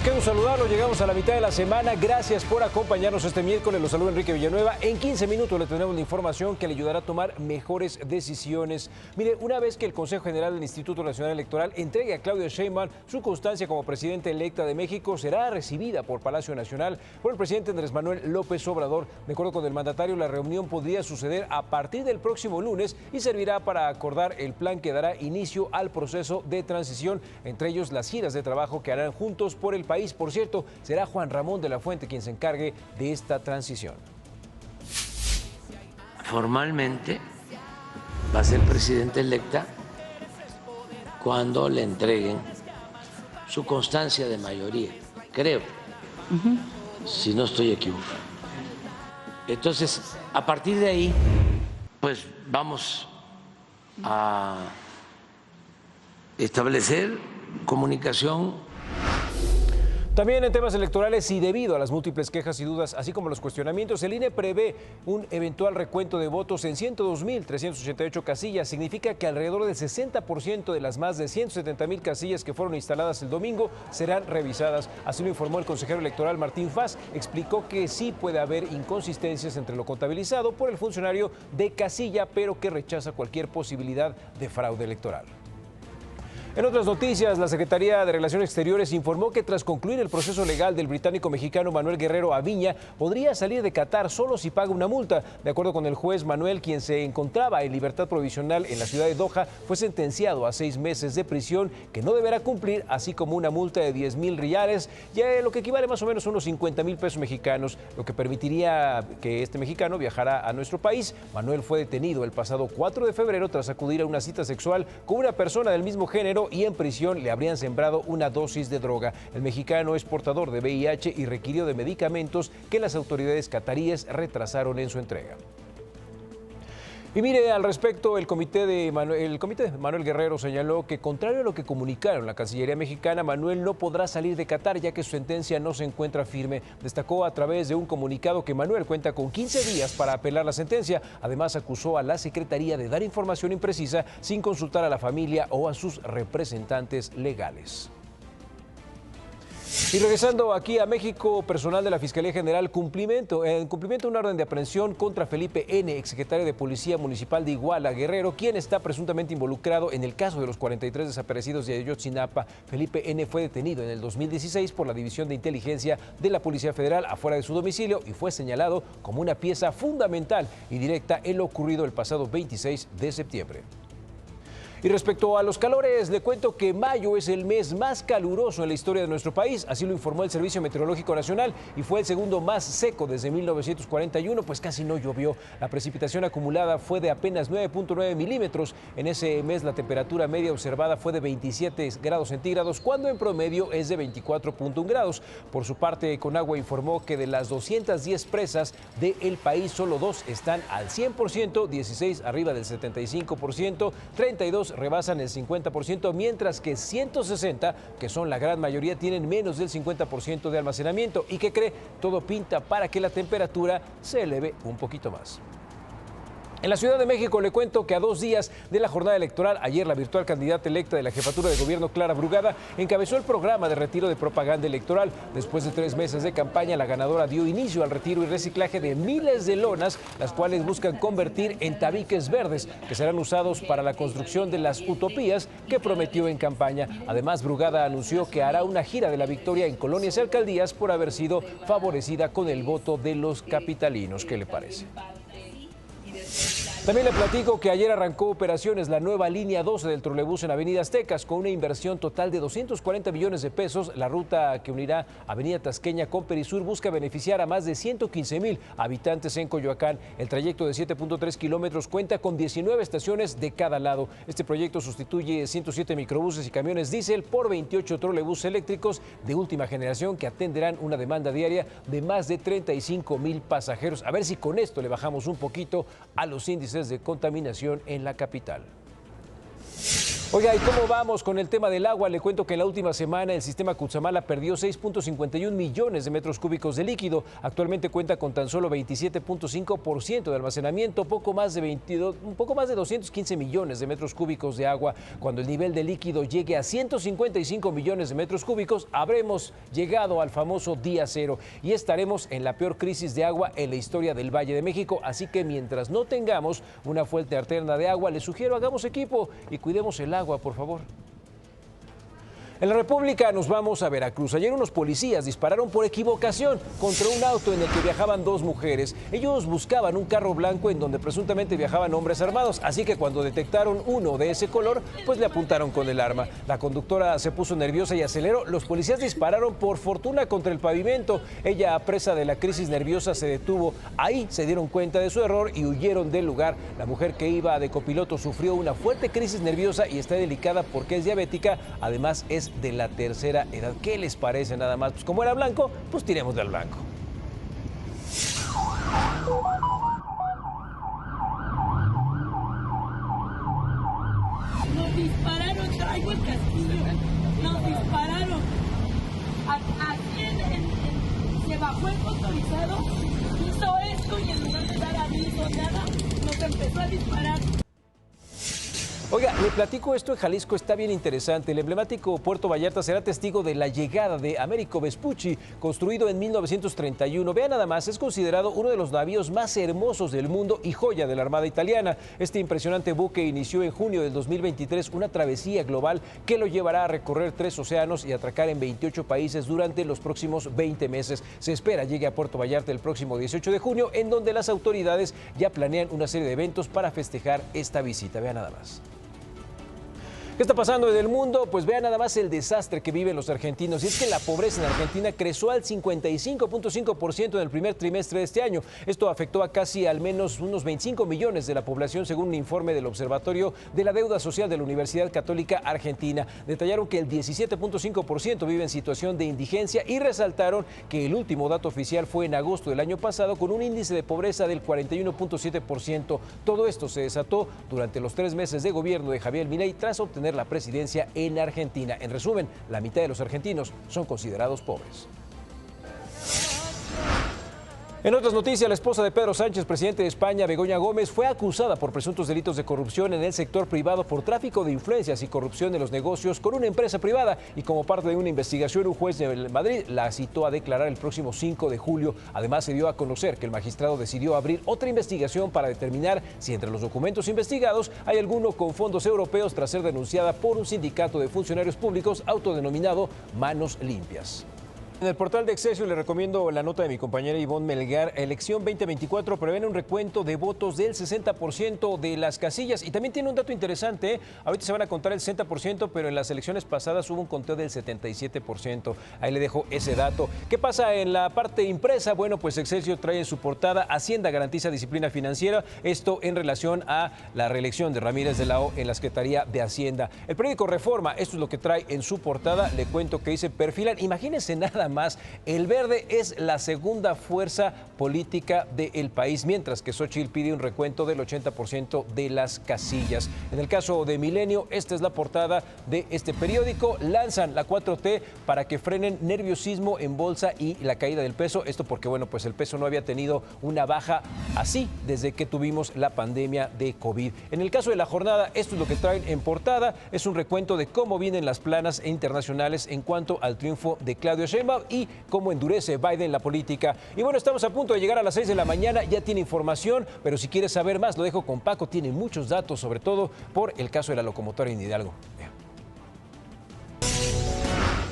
qué gusto saludarlo. Llegamos a la mitad de la semana. Gracias por acompañarnos este miércoles. Los saluda Enrique Villanueva. En 15 minutos le tenemos la información que le ayudará a tomar mejores decisiones. Mire, una vez que el Consejo General del Instituto Nacional Electoral entregue a Claudia Sheinbaum su constancia como presidenta electa de México, será recibida por Palacio Nacional por el presidente Andrés Manuel López Obrador. De acuerdo con el mandatario, la reunión podría suceder a partir del próximo lunes y servirá para acordar el plan que dará inicio al proceso de transición, entre ellos las giras de trabajo que harán juntos por el país. Por cierto, será Juan Ramón de la Fuente quien se encargue de esta transición. Formalmente va a ser presidenta electa cuando le entreguen su constancia de mayoría, creo, si no estoy equivocado. Entonces, a partir de ahí, pues vamos a establecer comunicación. También en temas electorales y debido a las múltiples quejas y dudas, así como los cuestionamientos, el INE prevé un eventual recuento de votos en 102.388 casillas. Significa que alrededor del 60% de las más de 170.000 casillas que fueron instaladas el domingo serán revisadas. Así lo informó el consejero electoral Martín Faz. Explicó que sí puede haber inconsistencias entre lo contabilizado por el funcionario de casilla, pero que rechaza cualquier posibilidad de fraude electoral. En otras noticias, la Secretaría de Relaciones Exteriores informó que tras concluir el proceso legal del británico-mexicano Manuel Guerrero Aviña, podría salir de Qatar solo si paga una multa. De acuerdo con el juez, Manuel, quien se encontraba en libertad provisional en la ciudad de Doha, fue sentenciado a 6 meses de prisión que no deberá cumplir, así como una multa de 10,000 riales, ya lo que equivale más o menos a unos 50,000 pesos mexicanos, lo que permitiría que este mexicano viajara a nuestro país. Manuel fue detenido el pasado 4 de febrero tras acudir a una cita sexual con una persona del mismo género y en prisión le habrían sembrado una dosis de droga. El mexicano es portador de VIH y requirió de medicamentos que las autoridades cataríes retrasaron en su entrega. Y mire, al respecto, el comité de Manuel Guerrero señaló que, contrario a lo que comunicaron la Cancillería mexicana, Manuel no podrá salir de Qatar ya que su sentencia no se encuentra firme. Destacó a través de un comunicado que Manuel cuenta con 15 días para apelar la sentencia. Además, acusó a la Secretaría de dar información imprecisa sin consultar a la familia o a sus representantes legales. Y regresando aquí a México, personal de la Fiscalía General en cumplimiento a una orden de aprehensión contra Felipe N., exsecretario de Policía Municipal de Iguala, Guerrero, quien está presuntamente involucrado en el caso de los 43 desaparecidos de Ayotzinapa. Felipe N. fue detenido en el 2016 por la División de Inteligencia de la Policía Federal afuera de su domicilio y fue señalado como una pieza fundamental y directa en lo ocurrido el pasado 26 de septiembre. Y respecto a los calores, le cuento que mayo es el mes más caluroso en la historia de nuestro país, así lo informó el Servicio Meteorológico Nacional, y fue el segundo más seco desde 1941, pues casi no llovió. La precipitación acumulada fue de apenas 9.9 milímetros. En ese mes la temperatura media observada fue de 27 grados centígrados, cuando en promedio es de 24.1 grados. Por su parte, Conagua informó que de las 210 presas del país, solo 2 están al 100%, 16 arriba del 75%, 32 rebasan el 50%, mientras que 160, que son la gran mayoría, tienen menos del 50% de almacenamiento. ¿Y qué cree? Todo pinta para que la temperatura se eleve un poquito más. En la Ciudad de México le cuento que a 2 días de la jornada electoral, ayer la virtual candidata electa de la jefatura de gobierno, Clara Brugada, encabezó el programa de retiro de propaganda electoral. Después de 3 meses de campaña, la ganadora dio inicio al retiro y reciclaje de miles de lonas, las cuales buscan convertir en tabiques verdes, que serán usados para la construcción de las utopías que prometió en campaña. Además, Brugada anunció que hará una gira de la victoria en colonias y alcaldías por haber sido favorecida con el voto de los capitalinos. ¿Qué le parece? También le platico que ayer arrancó operaciones la nueva línea 12 del trolebús en Avenida Aztecas con una inversión total de 240 millones de pesos. La ruta que unirá Avenida Tasqueña con Perisur busca beneficiar a más de 115,000 habitantes en Coyoacán. El trayecto de 7.3 kilómetros cuenta con 19 estaciones de cada lado. Este proyecto sustituye 107 microbuses y camiones diésel por 28 trolebuses eléctricos de última generación que atenderán una demanda diaria de más de 35,000 pasajeros. A ver si con esto le bajamos un poquito a los índices de contaminación en la capital. Oiga, ¿y cómo vamos con el tema del agua? Le cuento que en la última semana el sistema Cutzamala perdió 6.51 millones de metros cúbicos de líquido. Actualmente cuenta con tan solo 27.5% de almacenamiento, un poco más de 215 millones de metros cúbicos de agua. Cuando el nivel de líquido llegue a 155 millones de metros cúbicos, habremos llegado al famoso día cero y estaremos en la peor crisis de agua en la historia del Valle de México. Así que mientras no tengamos una fuente alterna de agua, les sugiero hagamos equipo y cuidemos el agua, por favor. En la República nos vamos a Veracruz. Ayer unos policías dispararon por equivocación contra un auto en el que viajaban dos mujeres. Ellos buscaban un carro blanco en donde presuntamente viajaban hombres armados, así que cuando detectaron uno de ese color, pues le apuntaron con el arma. La conductora se puso nerviosa y aceleró. Los policías dispararon por fortuna contra el pavimento. Ella, presa de la crisis nerviosa, se detuvo. Ahí se dieron cuenta de su error y huyeron del lugar. La mujer que iba de copiloto sufrió una fuerte crisis nerviosa y está delicada porque es diabética. Además, es de la tercera edad. ¿Qué les parece nada más? Pues como era blanco, pues tiremos del blanco. Nos dispararon, traigo el casquillo. Nos dispararon. Aquí se bajó el motorizado, hizo esto y en lugar de dar aviso, nada, nos empezó a disparar. Oiga, le platico esto en Jalisco, está bien interesante. El emblemático Puerto Vallarta será testigo de la llegada de Américo Vespucci, construido en 1931. Vean nada más, es considerado uno de los navíos más hermosos del mundo y joya de la Armada italiana. Este impresionante buque inició en junio del 2023 una travesía global que lo llevará a recorrer 3 océanos y atracar en 28 países durante los próximos 20 meses. Se espera llegue a Puerto Vallarta el próximo 18 de junio, en donde las autoridades ya planean una serie de eventos para festejar esta visita. Vean nada más. ¿Qué está pasando en el mundo? Pues vean nada más el desastre que viven los argentinos. Y es que la pobreza en Argentina creció al 55.5% en el primer trimestre de este año. Esto afectó a casi al menos unos 25 millones de la población, según un informe del Observatorio de la Deuda Social de la Universidad Católica Argentina. Detallaron que el 17.5% vive en situación de indigencia y resaltaron que el último dato oficial fue en agosto del año pasado, con un índice de pobreza del 41.7%. Todo esto se desató durante los 3 meses de gobierno de Javier Milei tras obtener la presidencia en Argentina. En resumen, la mitad de los argentinos son considerados pobres. En otras noticias, la esposa de Pedro Sánchez, presidente de España, Begoña Gómez, fue acusada por presuntos delitos de corrupción en el sector privado por tráfico de influencias y corrupción en los negocios con una empresa privada. Y como parte de una investigación, un juez de Madrid la citó a declarar el próximo 5 de julio. Además, se dio a conocer que el magistrado decidió abrir otra investigación para determinar si entre los documentos investigados hay alguno con fondos europeos tras ser denunciada por un sindicato de funcionarios públicos autodenominado Manos Limpias. En el portal de Excelsior le recomiendo la nota de mi compañera Ivonne Melgar. Elección 2024 prevén un recuento de votos del 60% de las casillas. Y también tiene un dato interesante. Ahorita se van a contar el 60%, pero en las elecciones pasadas hubo un conteo del 77%. Ahí le dejo ese dato. ¿Qué pasa en la parte impresa? Bueno, pues Excelsior trae en su portada: Hacienda garantiza disciplina financiera. Esto en relación a la reelección de Ramírez de la O en la Secretaría de Hacienda. El periódico Reforma, esto es lo que trae en su portada. Le cuento que dice: perfilan, imagínense nada más, el Verde es la segunda fuerza política del país, mientras que Xochitl pide un recuento del 80% de las casillas. En el caso de Milenio, esta es la portada de este periódico: lanzan la 4T para que frenen nerviosismo en bolsa y la caída del peso. Esto porque, bueno, pues el peso no había tenido una baja así desde que tuvimos la pandemia de COVID. En el caso de La Jornada, esto es lo que traen en portada: es un recuento de cómo vienen las planas internacionales en cuanto al triunfo de Claudia Sheinbaum y cómo endurece Biden la política. Y bueno, estamos a punto de llegar a las 6 de la mañana, ya tiene información, pero si quieres saber más, lo dejo con Paco, tiene muchos datos, sobre todo por el caso de la locomotora en Hidalgo.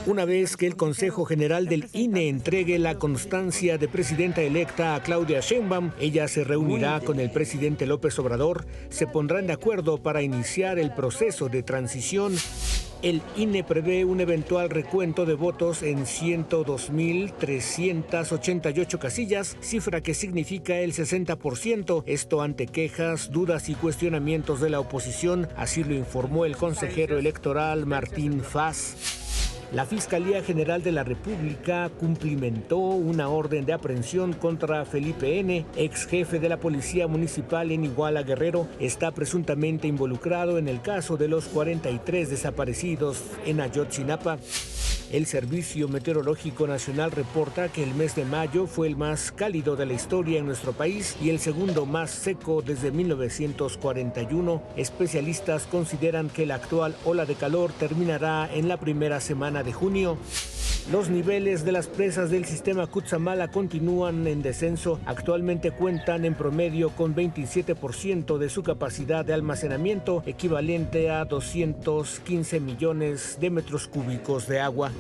Una vez que el Consejo General del INE entregue la constancia de presidenta electa a Claudia Sheinbaum, ella se reunirá con el presidente López Obrador, se pondrán de acuerdo para iniciar el proceso de transición. El INE prevé un eventual recuento de votos en 102.388 casillas, cifra que significa el 60%, esto ante quejas, dudas y cuestionamientos de la oposición, así lo informó el consejero electoral Martín Faz. La Fiscalía General de la República cumplimentó una orden de aprehensión contra Felipe N., ex jefe de la Policía Municipal en Iguala, Guerrero. Está presuntamente involucrado en el caso de los 43 desaparecidos en Ayotzinapa. El Servicio Meteorológico Nacional reporta que el mes de mayo fue el más cálido de la historia en nuestro país y el segundo más seco desde 1941. Especialistas consideran que la actual ola de calor terminará en la primera semana de junio. Los niveles de las presas del sistema Cutzamala continúan en descenso. Actualmente cuentan en promedio con 27% de su capacidad de almacenamiento, equivalente a 215 millones de metros cúbicos de agua.